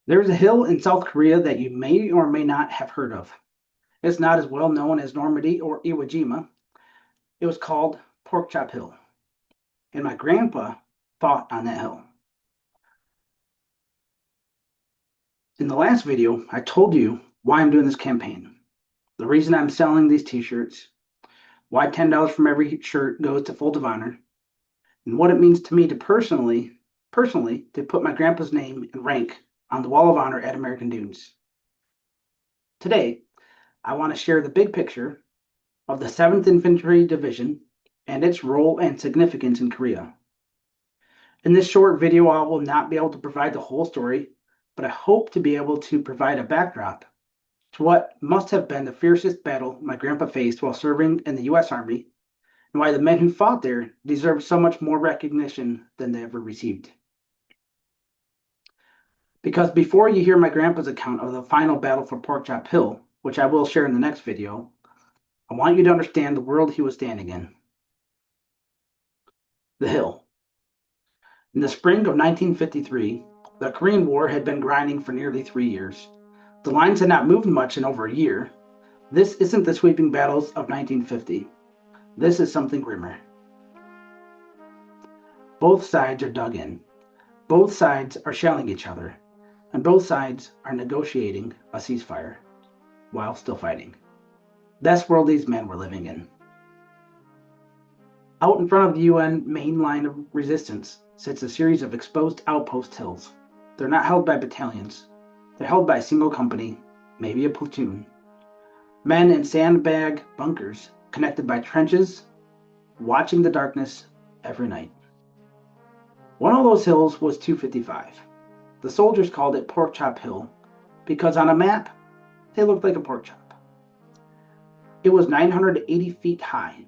There's a hill in South Korea that you may or may not have heard of. It's not as well known as Normandy or Iwo Jima. It was called Pork Chop Hill, and my grandpa fought on that hill. In the last video, I told you why I'm doing this campaign, the reason I'm selling these t-shirts, why $10 from every shirt goes to Fold of Honor, and what it means to me to personally to put my grandpa's name and rank on the Wall of Honor at American Dunes. Today, I want to share the big picture of the 7th Infantry Division and its role and significance in Korea. In this short video, I will not be able to provide the whole story, but I hope to be able to provide a backdrop to what must have been the fiercest battle my grandpa faced while serving in the U.S. Army, and why the men who fought there deserve so much more recognition than they ever received. Because before you hear my grandpa's account of the final battle for Pork Chop Hill, which I will share in the next video, I want you to understand the world he was standing in. The hill. In the spring of 1953, the Korean War had been grinding for nearly 3 years. The lines had not moved much in over a year. This isn't the sweeping battles of 1950. This is something grimmer. Both sides are dug in. Both sides are shelling each other. And both sides are negotiating a ceasefire while still fighting. That's the world these men were living in. Out in front of the UN main line of resistance sits a series of exposed outpost hills. They're not held by battalions. They're held by a single company, maybe a platoon. Men in sandbag bunkers connected by trenches, watching the darkness every night. One of those hills was 255. The soldiers called it Pork Chop Hill because on a map, they looked like a pork chop. It was 980 feet high.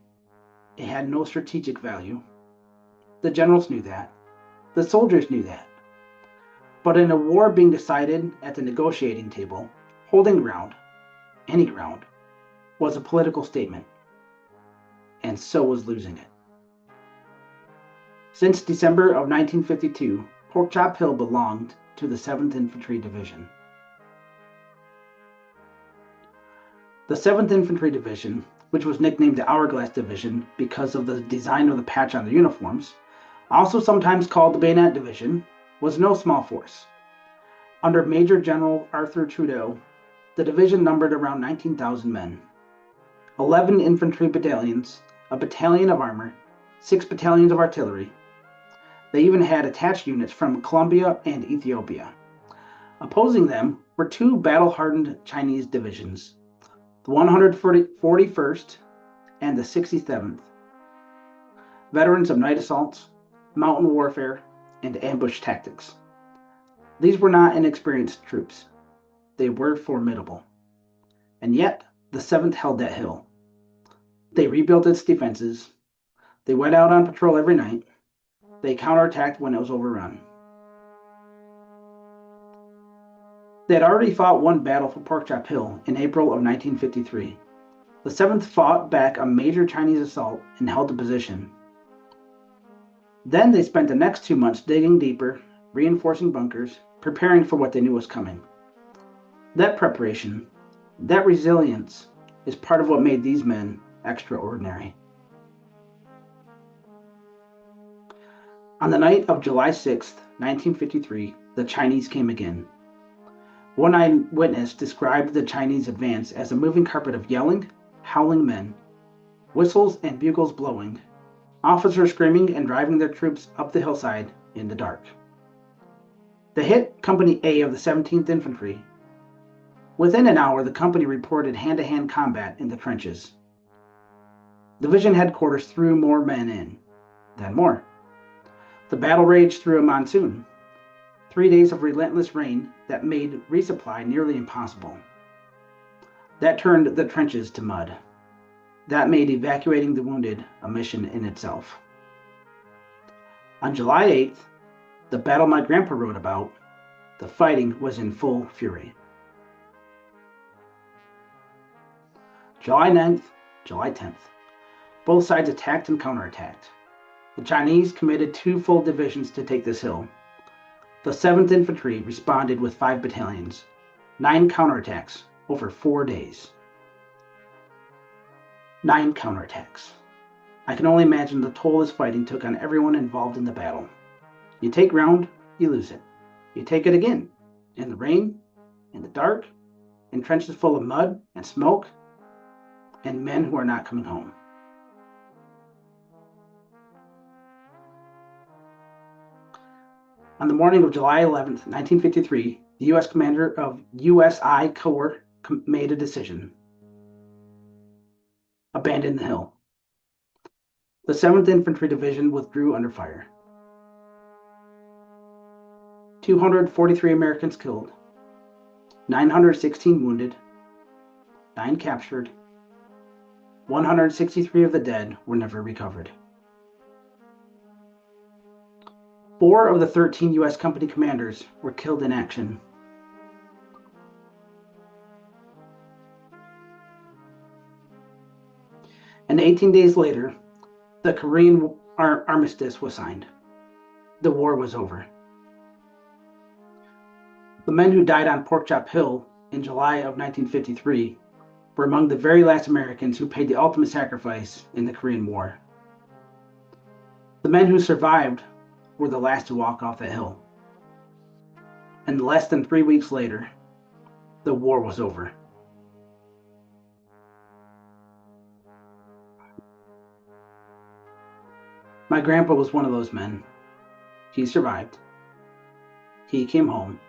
It had no strategic value. The generals knew that. The soldiers knew that. But in a war being decided at the negotiating table, holding ground, any ground, was a political statement. And so was losing it. Since December of 1952, Pork Chop Hill belonged to the 7th Infantry Division. The 7th Infantry Division, which was nicknamed the Hourglass Division because of the design of the patch on their uniforms, also sometimes called the Bayonet Division, was no small force. Under Major General Arthur Trudeau, the division numbered around 19,000 men, 11 infantry battalions, a battalion of armor, 6 battalions of artillery. They even had attached units from Colombia and Ethiopia. Opposing them were 2 battle-hardened Chinese divisions, the 141st and the 67th, veterans of night assaults, mountain warfare, and ambush tactics. These were not inexperienced troops. They were formidable. And yet, the 7th held that hill. They rebuilt its defenses. They went out on patrol every night. They counterattacked when it was overrun. They had already fought one battle for Pork Chop Hill in April of 1953. The 7th fought back a major Chinese assault and held the position. Then they spent the next 2 months digging deeper, reinforcing bunkers, preparing for what they knew was coming. That preparation, that resilience, is part of what made these men extraordinary. On the night of July 6, 1953, the Chinese came again. One eyewitness described the Chinese advance as a moving carpet of yelling, howling men, whistles and bugles blowing, officers screaming and driving their troops up the hillside in the dark. They hit Company A of the 17th Infantry. Within an hour, the company reported hand-to-hand combat in the trenches. Division headquarters threw more men in, then more. The battle raged through a monsoon. 3 days of relentless rain that made resupply nearly impossible. That turned the trenches to mud. That made evacuating the wounded a mission in itself. On July 8th, the battle my grandpa wrote about, the fighting was in full fury. July 9th, July 10th. Both sides attacked and counterattacked. The Chinese committed 2 full divisions to take this hill. The 7th Infantry responded with 5 battalions, 9 counterattacks over 4 days. 9 counterattacks. I can only imagine the toll this fighting took on everyone involved in the battle. You take ground, you lose it. You take it again, in the rain, in the dark, in trenches full of mud and smoke, and men who are not coming home. On the morning of July 11th, 1953, the U.S. commander of USI Corps made a decision. Abandon the hill. The 7th Infantry Division withdrew under fire. 243 Americans killed, 916 wounded, 9 captured, 163 of the dead were never recovered. 4 of the 13 U.S. company commanders were killed in action. And 18 days later, the Korean armistice was signed. The war was over. The men who died on Porkchop Hill in July of 1953 were among the very last Americans who paid the ultimate sacrifice in the Korean War. The men who survived were the last to walk off that hill. And less than 3 weeks later, the war was over. My grandpa was one of those men. He survived. He came home,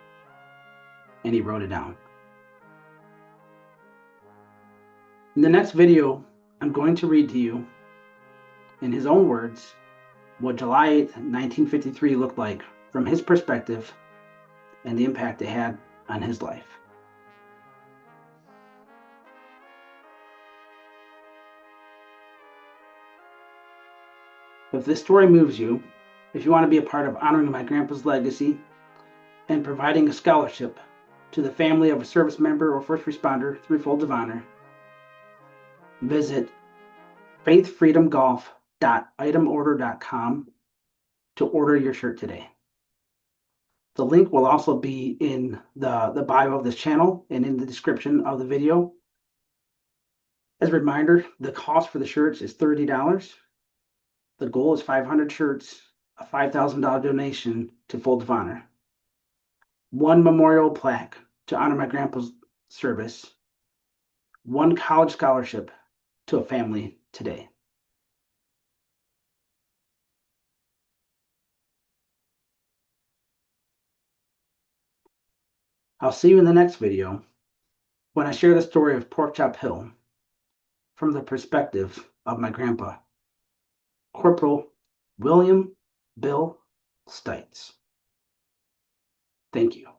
and he wrote it down. In the next video, I'm going to read to you, in his own words, what July 8th, 1953 looked like from his perspective and the impact it had on his life. If this story moves you, if you want to be a part of honoring my grandpa's legacy and providing a scholarship to the family of a service member or first responder through Folds of Honor, visit faithfreedomgolf.itemorder.com to order your shirt today. The link will also be in the bio of this channel and in the description of the video. As a reminder, the cost for the shirts is $30. The goal is 500 shirts, a $5,000 donation to Folds of Honor, 1 memorial plaque to honor my grandpa's service, 1 college scholarship to a family today. I'll see you in the next video when I share the story of Porkchop Hill from the perspective of my grandpa, Corporal William Bill Stites. Thank you.